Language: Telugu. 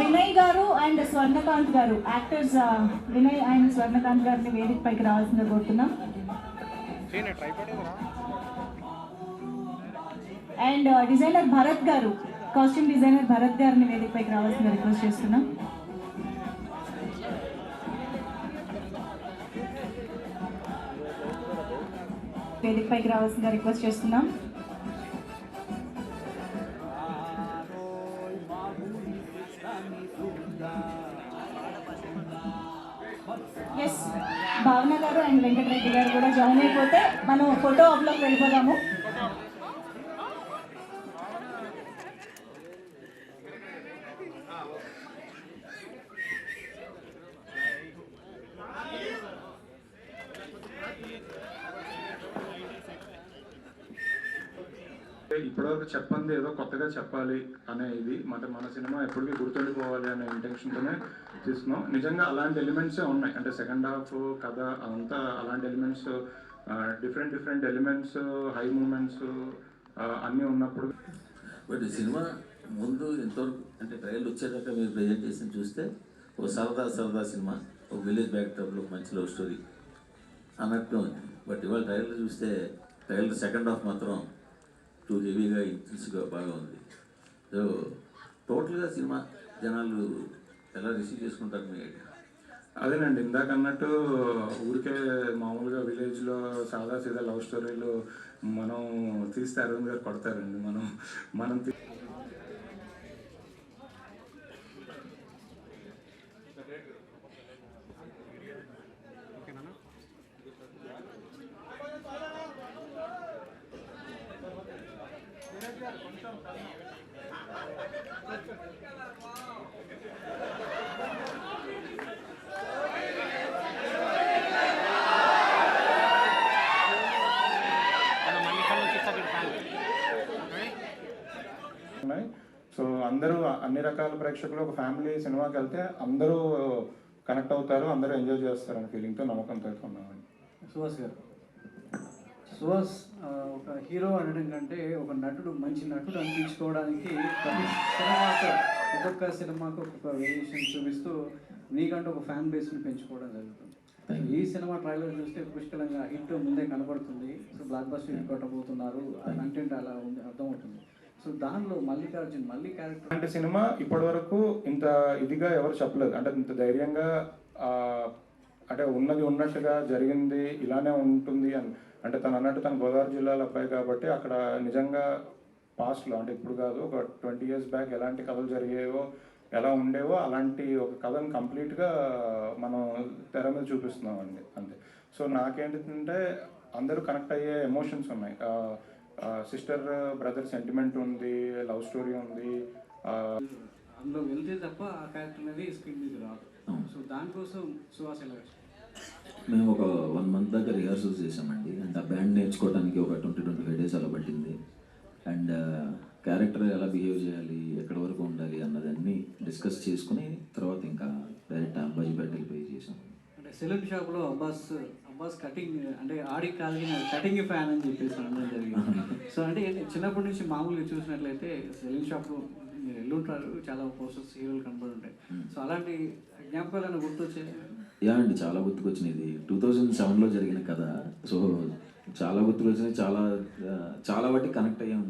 వినయ్ గారు అండ్ స్వర్ణకాంత్ గారు, యాక్టర్స్ వినయ్ అండ్ స్వర్ణకాంత్ గారిని వేదిక పైకి రావాల్సిందిగా కోరుతున్నాం. అండ్ డిజైనర్ భరత్ గారు, కాస్ట్యూమ్ డిజైనర్ భరత్ గారిని వేదిక పైకి రావాల్సిందిగా రిక్వెస్ట్ చేస్తున్నాం. వేదిక పైకి రావాల్సిందిగా రిక్వెస్ట్ చేస్తున్నాం. ఎస్, భావన గారు అండ్ వెంకటరెడ్డి గారు కూడా జాయిన్ అయిపోతే మనం ఫోటో ఆప్లోకి వెళ్ళిపోదాము. ఇప్పటివరకు చెప్పండి ఏదో కొత్తగా చెప్పాలి అనే ఇది మన సినిమా ఎప్పటికీ గుర్తుండిపోవాలి అనే ఇంటెన్షన్తోనే తీస్తున్నాం. నిజంగా అలాంటి ఎలిమెంట్సే ఉన్నాయి. అంటే సెకండ్ హాఫ్ కథ అంతా అలాంటి elements, different elements, high moments అన్నీ ఉన్నప్పుడు. బట్ సినిమా ముందు ఎంతవరకు అంటే ట్రైలర్ వచ్చేదాకా మీరు ప్రెజెంటేషన్ చూస్తే ఒక సరదా సినిమా, ఒక విలేజ్ బ్యాక్డ్రాప్లో మంచి లవ్ స్టోరీ అన్నట్టు ఉంది. బట్ ఇవాళ ట్రైలర్ చూస్తే ట్రైలర్ సెకండ్ హాఫ్ మాత్రం టూ హెవీగా ఇంటెన్స్గా బాగా ఉంది. సో టోటల్గా సినిమా జనాలు ఎలా రిసీవ్ చేసుకుంటారు మీ ఐడియా? అదేనండి, ఇందాక అన్నట్టు ఊరికే మామూలుగా విలేజ్లో సీదా లవ్ స్టోరీలు మనం తీస్తే అరవింద్ గారు కొడతారండి. మనం ఉన్నాయి. సో అందరూ అన్ని రకాల ప్రేక్షకులు ఒక ఫ్యామిలీ సినిమాకి వెళ్తే అందరూ కనెక్ట్ అవుతారు, అందరూ ఎంజాయ్ చేస్తారని ఫీలింగ్తో నమ్మకంతో అయితే ఉన్నామండి. సుహాస్ గారు, సుహాస్ ఒక హీరో అనడం కంటే ఒక నటుడు, మంచి నటుడు అనిపించుకోవడానికి ప్రతి సినిమాకు ఒక్కొక్క సినిమాకు ఒక్కొక్క వేరియేషన్ చూపిస్తూ నీకంటూ ఒక ఫ్యాన్ బేస్ని పెంచుకోవడం జరుగుతుంది. ఈ సినిమా ట్రైలర్ చూస్తే పుష్కలంగా హిట్ ముందే కనబడుతుంది. సో బ్లాక్ బస్టర్ హిట్ కొట్టబోతున్నారు, కంటెంట్ అలా ఉంది, అర్థమవుతుంది. సో దానిలో మళ్ళీ క్యారెక్టర్ అంటే సినిమా ఇప్పటి వరకు ఇంత ఇదిగా ఎవరు చెప్పలేదు. అంటే ఇంత ధైర్యంగా అంటే ఉన్నది ఉన్నట్టుగా జరిగింది ఇలానే ఉంటుంది అని. అంటే తను అన్నట్టు తను గోదావరి జిల్లాలో అబ్బాయి కాబట్టి అక్కడ నిజంగా పాస్ట్లో, అంటే ఇప్పుడు కాదు, ఒక 20 years బ్యాక్ ఎలాంటి కథలు జరిగేవో, ఎలా ఉండేవో అలాంటి ఒక కథను కంప్లీట్గా మనం తెర మీద చూపిస్తున్నామండి అంతే. సో నాకేంటంటే అందరూ కనెక్ట్ అయ్యే ఎమోషన్స్ ఉన్నాయి. సిస్టర్ బ్రదర్ సెంటిమెంట్ ఉంది, లవ్ స్టోరీ ఉంది. అందులో వెళ్తే తప్ప ఆ క్యారెక్టర్ అనేది స్క్రీన్ మీద రాదు. సో దానికోసం సుహాస్ ఎలా? మేము ఒక 1 month దాకా రిహార్సల్స్ చేసామండి. అండ్ ఆ బ్యాండ్ నేర్చుకోవడానికి ఒక 20-25 days అలా పట్టింది. అండ్ క్యారెక్టర్ ఎలా బిహేవ్ చేయాలి, ఎక్కడి వరకు ఉండాలి అన్నదాన్ని డిస్కస్ చేసుకుని తర్వాత ఇంకా డైరెక్ట్ అబ్బాయి బ్యాటిల్ పే చేసాం. అంటే సెలూన్ షాప్లో అబ్బాస్ కటింగ్ అంటే ఆడి కాలిన కటింగ్ ఫ్యాన్ అని చెప్పేసి అనడం జరిగింది. సో అంటే చిన్నప్పటి నుంచి మామూలుగా చూసినట్లయితే సెలూన్ షాప్లో మీరు వెళ్ళుంటారు, చాలా పోస్టర్స్ హీరోలు కనబడి ఉంటాయి. సో అలాంటి జ్ఞాపకాలను గుర్తొచ్చాయి? యా అండి, చాలా గుర్తుకొచ్చినది. 2007లో జరిగిన కథ. సో చాలా గుర్తుకొచ్చినాయి, చాలా వాటికి కనెక్ట్ అయ్యాం.